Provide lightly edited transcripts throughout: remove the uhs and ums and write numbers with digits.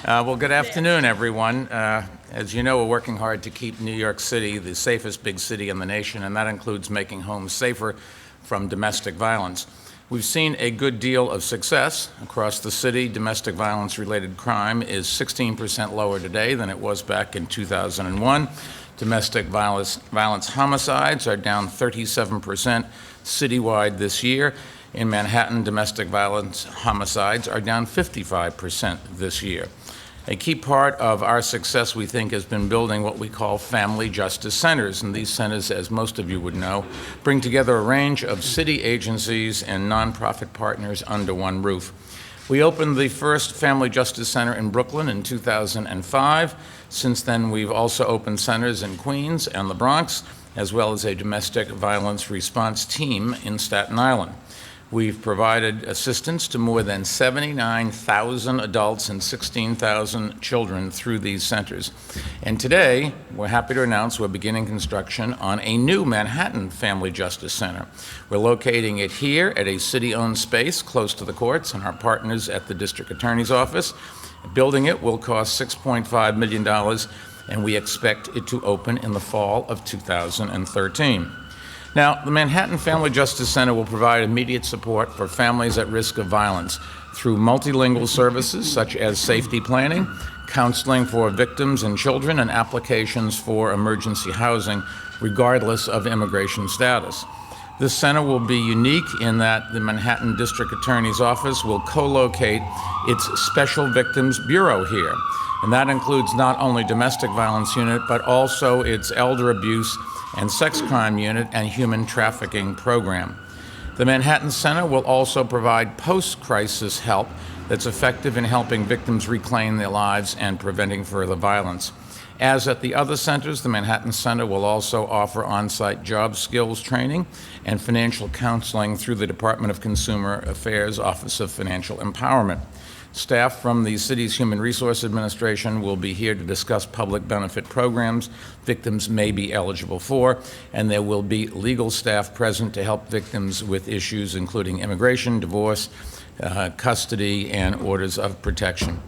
Well, good afternoon, everyone. As you know, we're working hard to keep New York City the safest big city in the nation, and that includes making homes safer from domestic violence. We've seen a good deal of success across the city. Domestic violence-related crime is 16% lower today than it was back in 2001. Domestic violence homicides are down 37% citywide this year. In Manhattan, domestic violence homicides are down 55% this year. A key part of our success, we think, has been building what we call family justice centers. And these centers, as most of you would know, bring together a range of city agencies and nonprofit partners under one roof. We opened the first Family Justice Center in Brooklyn in 2005. Since then, we've also opened centers in Queens and the Bronx, as well as a domestic violence response team in Staten Island. We've provided assistance to more than 79,000 adults and 16,000 children through these centers. And today, we're happy to announce we're beginning construction on a new Manhattan Family Justice Center. We're locating it here at a city-owned space close to the courts and our partners at the District Attorney's Office. Building it will cost $6.5 million, and we expect it to open in the fall of 2013. Now, the Manhattan Family Justice Center will provide immediate support for families at risk of violence through multilingual services such as safety planning, counseling for victims and children, and applications for emergency housing, regardless of immigration status. This center will be unique in that the Manhattan District Attorney's Office will co-locate its Special Victims Bureau here. And that includes not only domestic violence unit, but also its elder abuse and sex crime unit and human trafficking program. The Manhattan Center will also provide post-crisis help that's effective in helping victims reclaim their lives and preventing further violence. As at the other centers, the Manhattan Center will also offer on-site job skills training and financial counseling through the Department of Consumer Affairs Office of Financial Empowerment. Staff from the city's Human Resource Administration will be here to discuss public benefit programs victims may be eligible for, and there will be legal staff present to help victims with issues including immigration, divorce, custody, and orders of protection.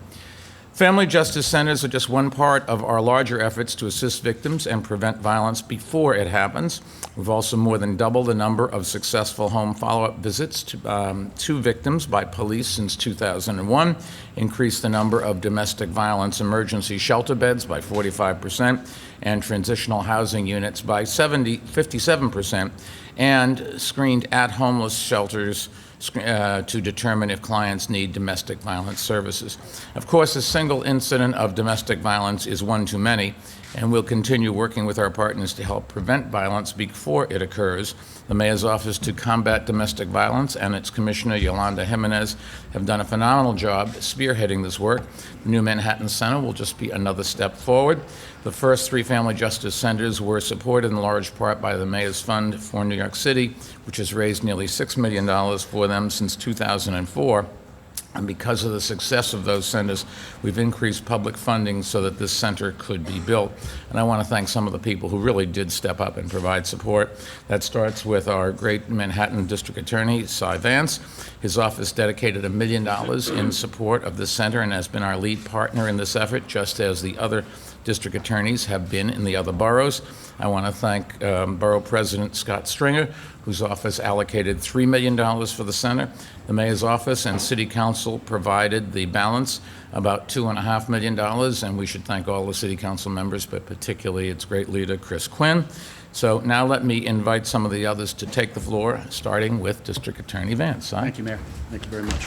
Family Justice Centers are just one part of our larger efforts to assist victims and prevent violence before it happens. We've also more than doubled the number of successful home follow-up visits to victims by police since 2001, increased the number of domestic violence emergency shelter beds by 45%, and transitional housing units by 57%, and screened at-homeless shelters to determine if clients need domestic violence services. Of course, a single incident of domestic violence is one too many, and we'll continue working with our partners to help prevent violence before it occurs. The Mayor's Office to Combat Domestic Violence and its Commissioner, Yolanda Jimenez, have done a phenomenal job spearheading this work. The new Manhattan Center will just be another step forward. The first 3 family justice centers were supported in large part by the Mayor's Fund for New York City, which has raised nearly $6 million for them since 2004. And because of the success of those centers, we've increased public funding so that this center could be built. And I want to thank some of the people who really did step up and provide support. That starts with our great Manhattan District Attorney, Vance. His office dedicated $1 million in support of this center and has been our lead partner in this effort, just as the other district attorneys have been in the other boroughs. I want to thank Borough President Scott Stringer, whose office allocated $3 million for the center. The Mayor's Office and City Council provided the balance, about $2.5 million, and we should thank all the City Council members, but particularly its great leader, Quinn. So now let me invite some of the others to take the floor, starting with District Attorney Vance. Thank you, Mayor. Thank you very much.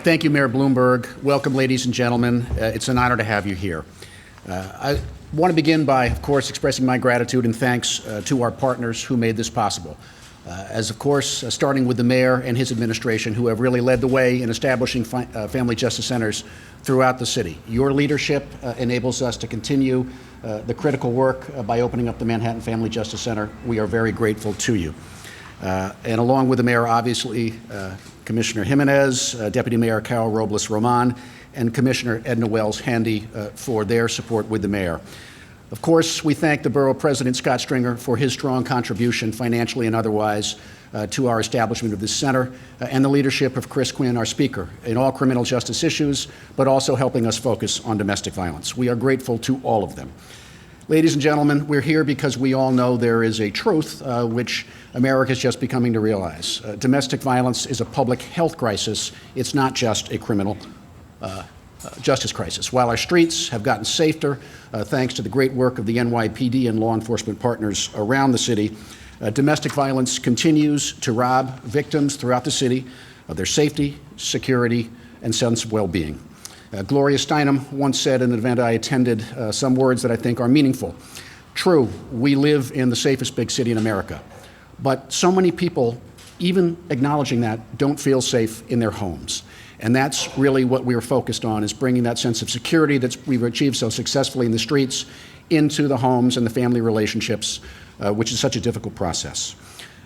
Thank you, Mayor Bloomberg. Welcome, ladies and gentlemen. It's an honor to have you here. I want to begin by, of course, expressing my gratitude and thanks to our partners who made this possible. As, of course, starting with the mayor and his administration, who have really led the way in establishing family justice centers throughout the city. Your leadership enables us to continue the critical work by opening up the Manhattan Family Justice Center. We are very grateful to you. And along with the mayor, obviously, Commissioner Jimenez, Deputy Mayor Carol Robles-Roman, and Commissioner Edna Wells Handy for their support with the mayor. Of course, we thank the Borough President, Scott Stringer, for his strong contribution, financially and otherwise, to our establishment of this center, and the leadership of Chris Quinn, our Speaker, in all criminal justice issues, but also helping us focus on domestic violence. We are grateful to all of them. Ladies and gentlemen, we're here because we all know there is a truth which America is just becoming to realize. Domestic violence is a public health crisis. It's not just a criminal justice crisis. While our streets have gotten safer, thanks to the great work of the NYPD and law enforcement partners around the city, domestic violence continues to rob victims throughout the city of their safety, security, and sense of well-being. Gloria Steinem once said in an event I attended some words that I think are meaningful. True, we live in the safest big city in America, but so many people, even acknowledging that, don't feel safe in their homes. And that's really what we're focused on, is bringing that sense of security that we've achieved so successfully in the streets into the homes and the family relationships, which is such a difficult process.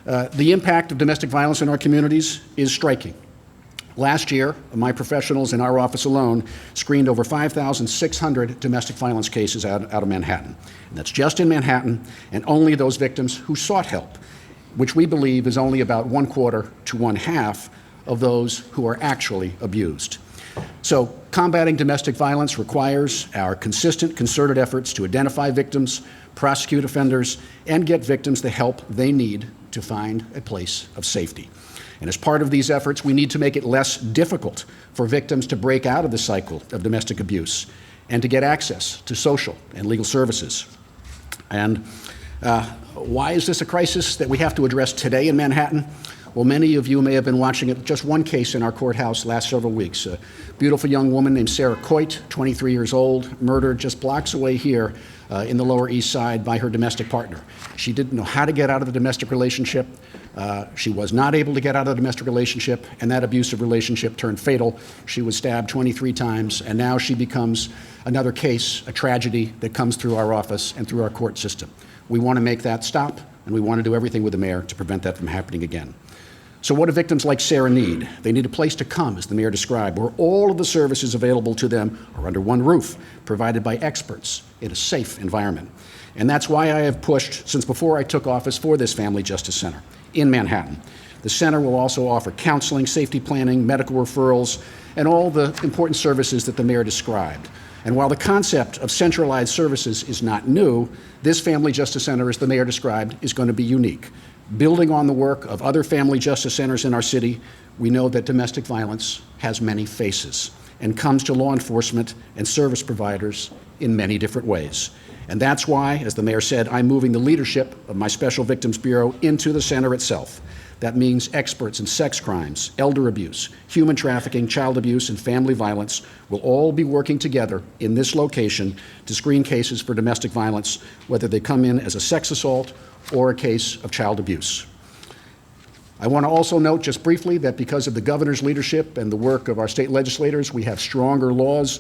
The impact of domestic violence in our communities is striking. Last year, my professionals in our office alone screened over 5,600 domestic violence cases out of Manhattan. And that's just in Manhattan, and only those victims who sought help, which we believe is only about 1/4 to 1/2 of those who are actually abused. So combating domestic violence requires our consistent, concerted efforts to identify victims, prosecute offenders, and get victims the help they need to find a place of safety. And as part of these efforts, we need to make it less difficult for victims to break out of the cycle of domestic abuse and to get access to social and legal services. And why is this a crisis that we have to address today in Manhattan? Well, many of you may have been watching it, just one case in our courthouse last several weeks. A beautiful young woman named Sarah Coit, 23 years old, murdered just blocks away here in the Lower East Side by her domestic partner. She didn't know how to get out of the domestic relationship. She was not able to get out of the domestic relationship, and that abusive relationship turned fatal. She was stabbed 23 times, and now she becomes another case, a tragedy that comes through our office and through our court system. We want to make that stop, and we want to do everything with the mayor to prevent that from happening again. So what do victims like Sarah need? They need a place to come, as the mayor described, where all of the services available to them are under one roof, provided by experts in a safe environment. And that's why I have pushed, since before I took office, for this Family Justice Center in Manhattan. The center will also offer counseling, safety planning, medical referrals, and all the important services that the mayor described. And while the concept of centralized services is not new, this Family Justice Center, as the mayor described, is going to be unique. Building on the work of other family justice centers in our city, we know that domestic violence has many faces and comes to law enforcement and service providers in many different ways. And that's why, as the mayor said, I'm moving the leadership of my Special Victims Bureau into the center itself. That means experts in sex crimes, elder abuse, human trafficking, child abuse, and family violence will all be working together in this location to screen cases for domestic violence, whether they come in as a sex assault or a case of child abuse. I want to also note just briefly that because of the governor's leadership and the work of our state legislators, we have stronger laws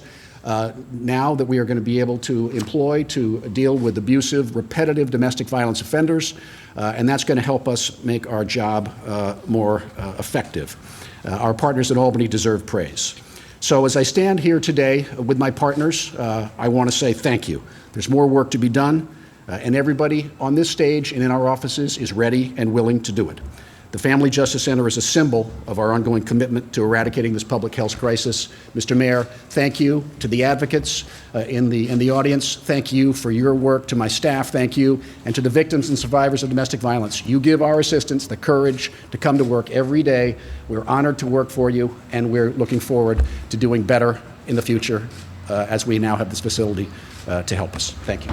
now that we are going to be able to employ to deal with abusive, repetitive domestic violence offenders, and that's going to help us make our job more effective. Our partners at Albany deserve praise. So as I stand here today with my partners, I want to say thank you. There's more work to be done, and everybody on this stage and in our offices is ready and willing to do it. The Family Justice Center is a symbol of our ongoing commitment to eradicating this public health crisis. Mr. Mayor, thank you to the advocates in the audience. Thank you for your work. To my staff, thank you. And to the victims and survivors of domestic violence, you give our assistants the courage to come to work every day. We're honored to work for you, and we're looking forward to doing better in the future as we now have this facility to help us. Thank you.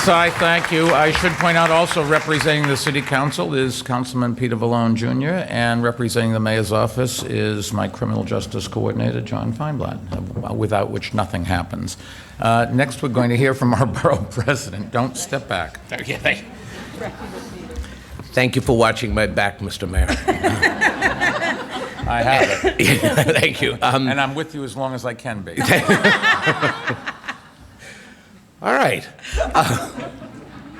So I thank you. I should point out also representing the City Council is Councilman Peter Vallone Jr., and representing the Mayor's office is my Criminal Justice Coordinator, John Feinblatt, without which nothing happens. Next, we're going to hear from our Borough President. Don't step back. Thank you for watching my back, Mr. Mayor. I have it. Thank you. And I'm with you as long as I can be. All right.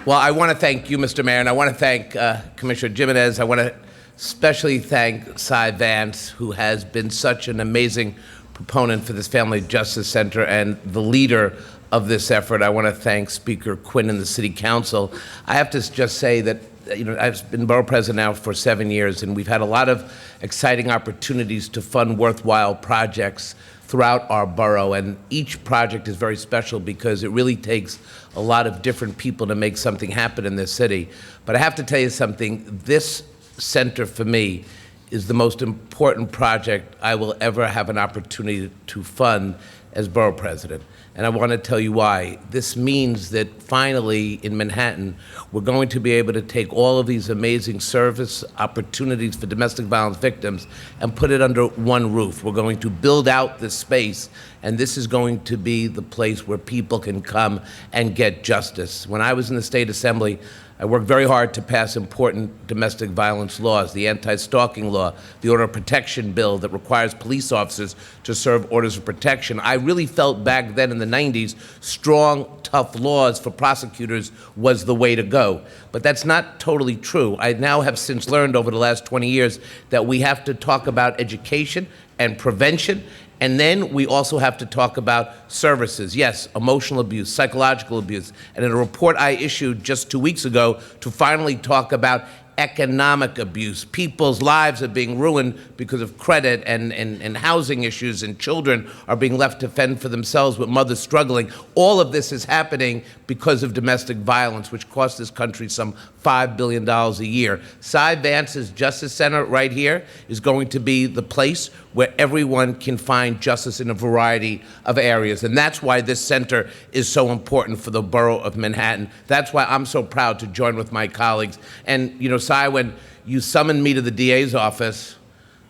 Well, I want to thank you, Mr. Mayor, and I want to thank Commissioner Jimenez. I want to especially thank Cy Vance, who has been such an amazing proponent for this Family Justice Center and the leader of this effort. I want to thank Speaker Quinn and the City Council. I have to just say that, I've been borough president now for 7 years, and we've had a lot of exciting opportunities to fund worthwhile projects throughout our borough, and each project is very special because it really takes a lot of different people to make something happen in this city. But I have to tell you something, this center for me is the most important project I will ever have an opportunity to fund as borough president. And I want to tell you why. This means that finally in Manhattan, we're going to be able to take all of these amazing service opportunities for domestic violence victims and put it under one roof. We're going to build out this space, and this is going to be the place where people can come and get justice. When I was in the State Assembly, I worked very hard to pass important domestic violence laws, the anti-stalking law, the order of protection bill that requires police officers to serve orders of protection. I really felt back then in the 90s, strong, tough laws for prosecutors was the way to go. But that's not totally true. I now have since learned over the last 20 years that we have to talk about education and prevention. And then we also have to talk about services. Yes, emotional abuse, psychological abuse. And in a report I issued just 2 weeks ago to finally talk about economic abuse. People's lives are being ruined because of credit and housing issues, and children are being left to fend for themselves with mothers struggling. All of this is happening because of domestic violence, which costs this country some $5 billion a year. Cy Vance's Justice Center right here is going to be the place where everyone can find justice in a variety of areas. And that's why this center is so important for the borough of Manhattan. That's why I'm so proud to join with my colleagues. And, Cy, when you summoned me to the DA's office,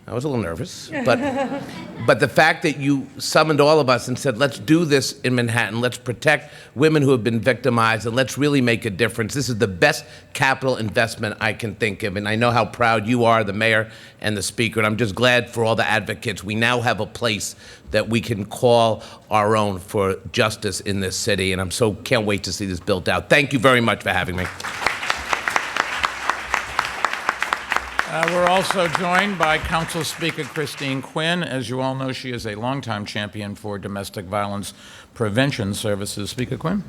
I was a little nervous, but the fact that you summoned all of us and said, let's do this in Manhattan, let's protect women who have been victimized, and let's really make a difference. This is the best capital investment I can think of, and I know how proud you are, the mayor and the speaker, and I'm just glad for all the advocates. We now have a place that we can call our own for justice in this city, and can't wait to see this built out. Thank you very much for having me. We're also joined by Council Speaker Christine Quinn. As you all know, she is a longtime champion for domestic violence prevention services. Speaker Quinn.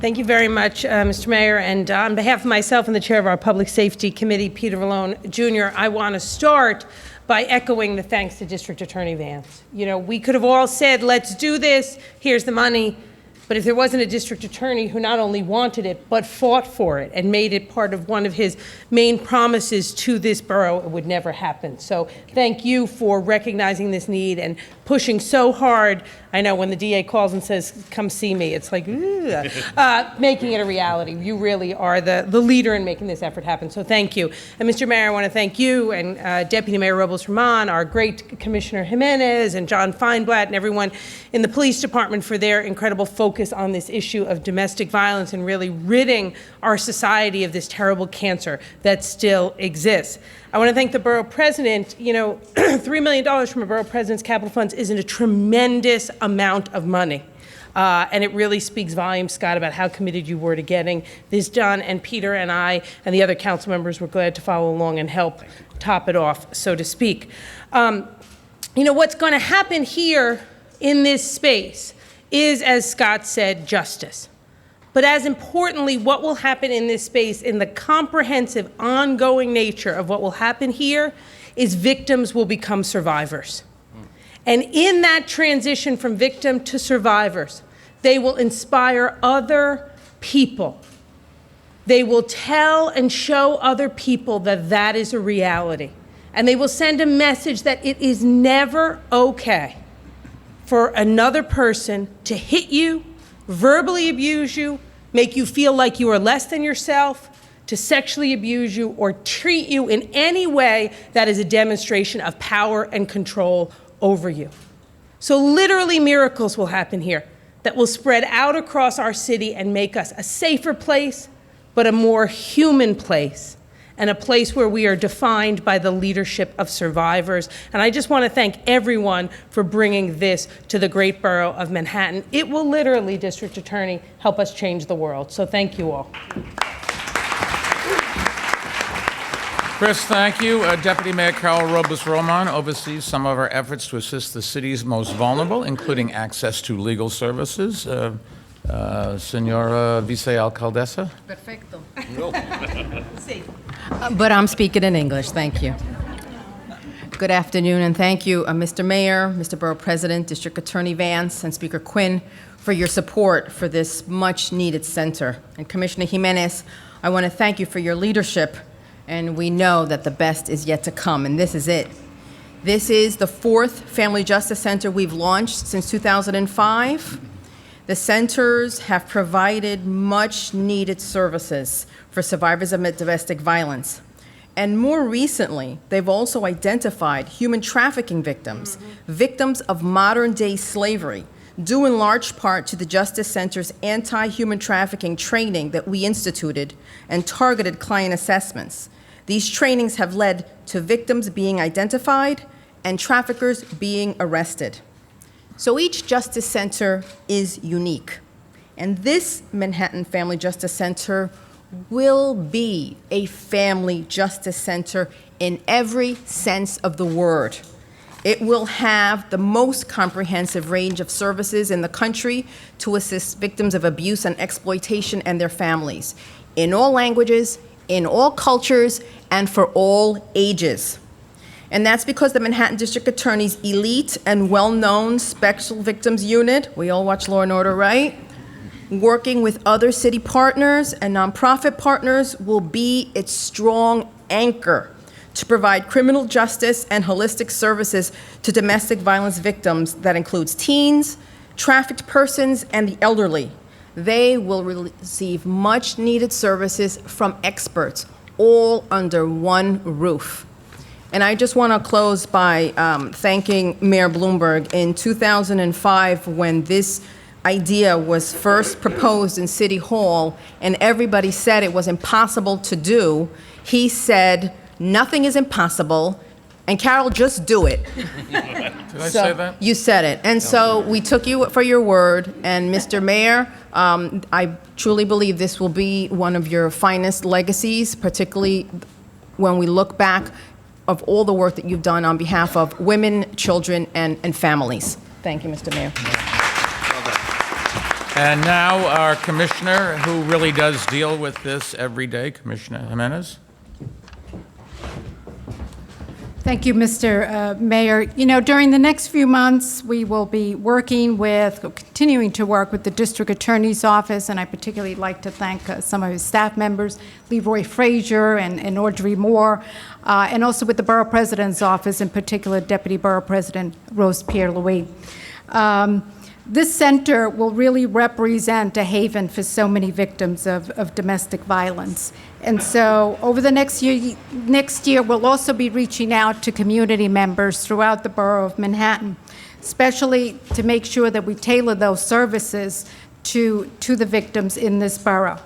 Thank you very much, Mr. Mayor. And on behalf of myself and the chair of our Public Safety Committee, Peter Vallone Jr., I want to start by echoing the thanks to District Attorney Vance. We could have all said, let's do this, here's the money. But if there wasn't a district attorney who not only wanted it, but fought for it and made it part of one of his main promises to this borough, it would never happen. So thank you for recognizing this need and pushing so hard. I know when the DA calls and says, come see me, it's like, making it a reality. You really are the leader in making this effort happen. So thank you. And Mr. Mayor, I want to thank you and Deputy Mayor Robles-Roman, our great Commissioner Jimenez, and John Feinblatt, and everyone in the police department for their incredible focus on this issue of domestic violence and really ridding our society of this terrible cancer that still exists. I want to thank the borough president. $3 million from a borough president's capital funds isn't a tremendous amount of money. And it really speaks volumes, Scott, about how committed you were to getting this done. And Peter and I and the other council members were glad to follow along and help top it off, so to speak. What's going to happen here in this space is, as Scott said, justice. But as importantly, what will happen in this space, in the comprehensive, ongoing nature of what will happen here, is victims will become survivors. And in that transition from victim to survivors, they will inspire other people. They will tell and show other people that that is a reality. And they will send a message that it is never okay for another person to hit you, verbally abuse you, make you feel like you are less than yourself, to sexually abuse you, or treat you in any way that is a demonstration of power and control over you. So literally miracles will happen here that will spread out across our city and make us a safer place, but a more human place, and a place where we are defined by the leadership of survivors. And I just want to thank everyone for bringing this to the great borough of Manhattan. It will literally, District Attorney, help us change the world. So thank you all. Chris, thank you. Deputy Mayor Carol Robles-Roman oversees some of our efforts to assist the city's most vulnerable, including access to legal services. Senora Vice-Alcaldesa. Perfecto. But I'm speaking in English, thank you. Good afternoon, and thank you, Mr. Mayor, Mr. Borough President, District Attorney Vance, and Speaker Quinn for your support for this much-needed center. And Commissioner Jimenez, I want to thank you for your leadership, and we know that the best is yet to come, and this is it. This is the 4th Family Justice Center we've launched since 2005. The centers have provided much-needed services for survivors of domestic violence. And more recently, they've also identified human trafficking victims, victims of modern-day slavery, due in large part to the Justice Center's anti-human trafficking training that we instituted and targeted client assessments. These trainings have led to victims being identified and traffickers being arrested. So each Justice Center is unique. And this Manhattan Family Justice Center will be a family justice center in every sense of the word. It will have the most comprehensive range of services in the country to assist victims of abuse and exploitation and their families, in all languages, in all cultures, and for all ages. And that's because the Manhattan District Attorney's elite and well-known Special Victims Unit, we all watch Law & Order, right? Working with other city partners and nonprofit partners will be its strong anchor to provide criminal justice and holistic services to domestic violence victims that includes teens, trafficked persons, and the elderly. They will receive much-needed services from experts, all under one roof. And I just want to close by thanking Mayor Bloomberg. In 2005, when this idea was first proposed in City Hall and everybody said it was impossible to do, he said, nothing is impossible, and Carol, just do it. Did I say that? You said it. And so we took you for your word, and Mr. Mayor, I truly believe this will be one of your finest legacies, particularly when we look back of all the work that you've done on behalf of women, children, and families. Thank you, Mr. Mayor. And now our commissioner, who really does deal with this every day, Commissioner Jimenez. Thank you, Mr. Mayor. You know, during the next few months, we will be continuing to work with the District Attorney's Office, and I particularly like to thank some of his staff members, Leroy Frazier and Audrey Moore, and also with the Borough President's Office, in particular Deputy Borough President Rose Pierre-Louis. This center will really represent a haven for so many victims of domestic violence. And so over the next year, we'll also be reaching out to community members throughout the borough of Manhattan, especially to make sure that we tailor those services to the victims in this borough.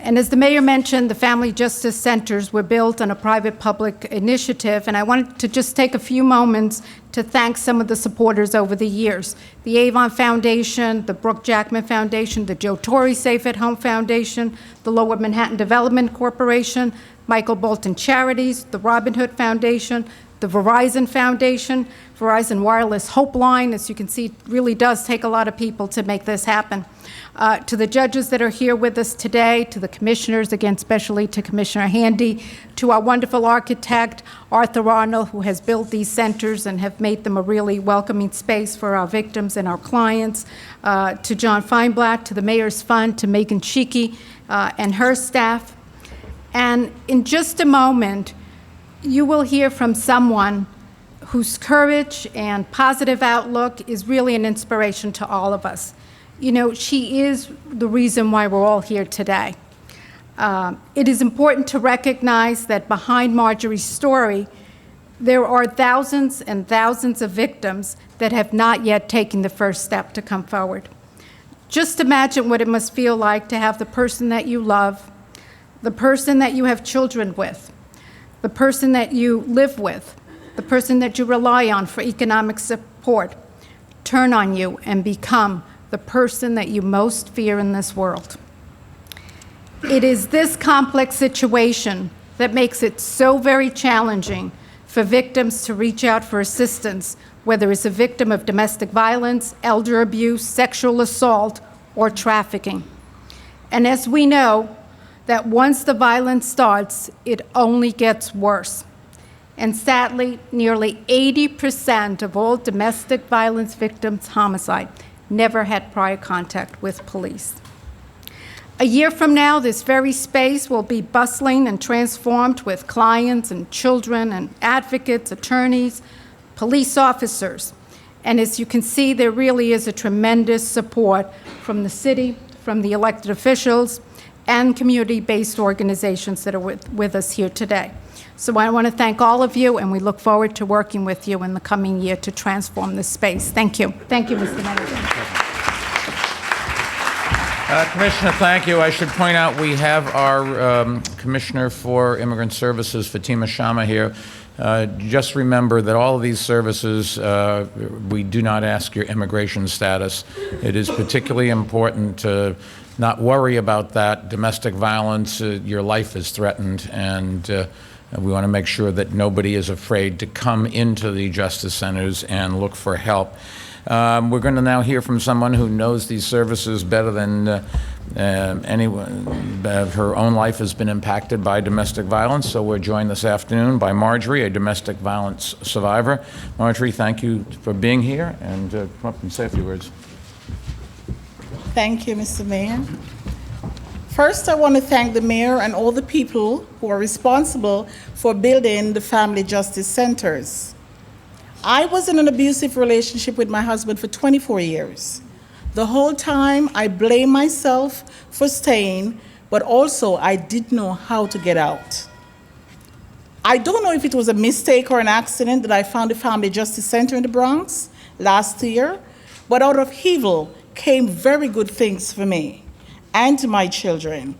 And as the mayor mentioned, the Family Justice Centers were built on a private-public initiative, and I wanted to just take a few moments to thank some of the supporters over the years. The Avon Foundation, the Brooke Jackman Foundation, the Joe Torre Safe at Home Foundation, the Lower Manhattan Development Corporation, Michael Bolton Charities, the Robin Hood Foundation, the Verizon Foundation, Verizon Wireless Hope Line. As you can see, it really does take a lot of people to make this happen. To the judges that are here with us today, to the commissioners, again, especially to Commissioner Handy, to our wonderful architect, Arthur Arnold, who has built these centers and have made them a really welcoming space for our victims and our clients, to John Feinblatt, to the Mayor's Fund, to Megan Cheeky and her staff. And in just a moment, you will hear from someone whose courage and positive outlook is really an inspiration to all of us. You know, she is the reason why we're all here today. It is important to recognize that behind Marjorie's story, there are thousands and thousands of victims that have not yet taken the first step to come forward. Just imagine what it must feel like to have the person that you love, the person that you have children with, the person that you live with, the person that you rely on for economic support, turn on you and become the person that you most fear in this world. It is this complex situation that makes it so very challenging for victims to reach out for assistance, whether it's a victim of domestic violence, elder abuse, sexual assault, or trafficking. And as we know, that once the violence starts, it only gets worse. And sadly, nearly 80% of all domestic violence victims' homicide never had prior contact with police. A year from now, this very space will be bustling and transformed with clients and children and advocates, attorneys, police officers. And as you can see, there really is a tremendous support from the city, from the elected officials, and community-based organizations that are with us here today. So I want to thank all of you, and we look forward to working with you in the coming year to transform this space. Thank you. Thank you, Mr. Manager. Commissioner, thank you. I should point out we have our Commissioner for Immigrant Services, Fatima Shama, here. Just remember that all of these services, we do not ask your immigration status. It is particularly important to not worry about that. Domestic violence, your life is threatened, and we want to make sure that nobody is afraid to come into the justice centers and look for help. We're going to now hear from someone who knows these services better than anyone. Her own life has been impacted by domestic violence, so we're joined this afternoon by Marjorie, a domestic violence survivor. Marjorie, thank you for being here, and come up and say a few words. Thank you, Mr. Mayor. First, I want to thank the mayor and all the people who are responsible for building the family justice centers. I was in an abusive relationship with my husband for 24 years. The whole time, I blame myself for staying, but also I didn't know how to get out. I don't know if it was a mistake or an accident that I found a family justice center in the Bronx last year, but out of evil came very good things for me and my children.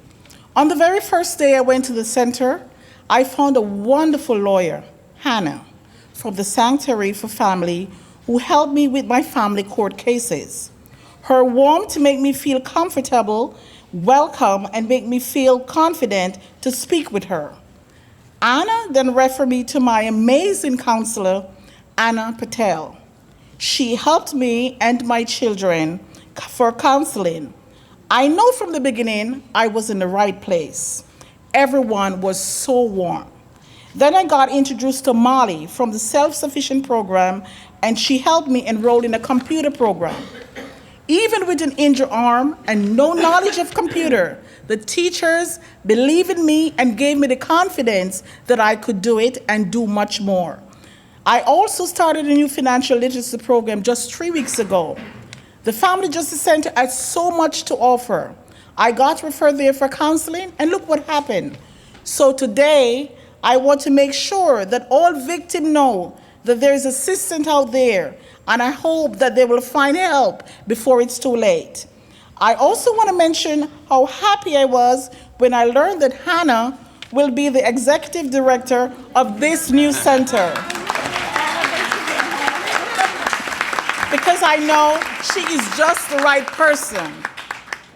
On the very first day I went to the center, I found a wonderful lawyer, Hannah, from the Sanctuary for Family, who helped me with my family court cases. Her warmth made me feel comfortable, welcome, and make me feel confident to speak with her. Anna then referred me to my amazing counselor, Anna Patel. She helped me and my children for counseling. I know from the beginning I was in the right place. Everyone was so warm. Then I got introduced to Molly from the Self-Sufficient program, and she helped me enroll in a computer program. Even with an injured arm and no knowledge of computer, the teachers believed in me and gave me the confidence that I could do it and do much more. I also started a new financial literacy program just 3 weeks ago. The Family Justice Center has so much to offer. I got referred there for counseling, and look what happened. So today, I want to make sure that all victims know that there is assistance out there, and I hope that they will find help before it's too late. I also want to mention how happy I was when I learned that Hannah will be the executive director of this new center. Because I know she is just the right person.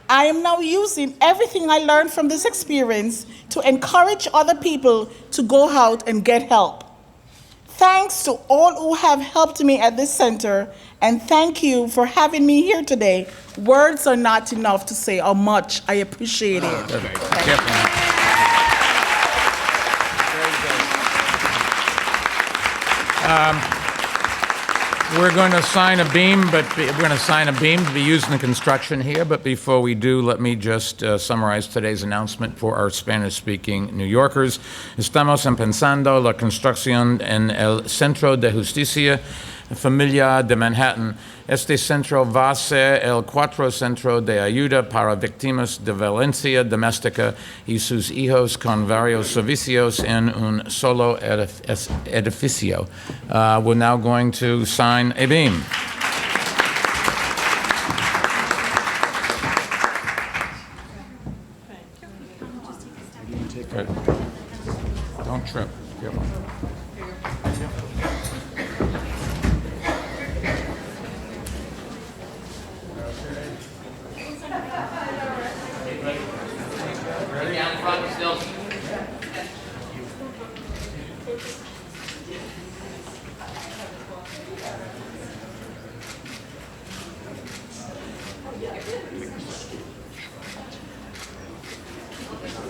I am now using everything I learned from this experience to encourage other people to go out and get help. Thanks to all who have helped me at this center, and thank you for having me here today. Words are not enough to say how much I appreciate it. We're going to sign a beam, to be used in the construction here. But before we do, let me just summarize today's announcement for our Spanish-speaking New Yorkers. Estamos empezando la construcción en el Centro de Justicia Familiar de Manhattan. Este centro va a ser el cuarto centro de ayuda para víctimas de violencia doméstica y sus hijos con varios servicios en un solo edificio. We're now going to sign a beam. Don't trip. Careful. Down front, still.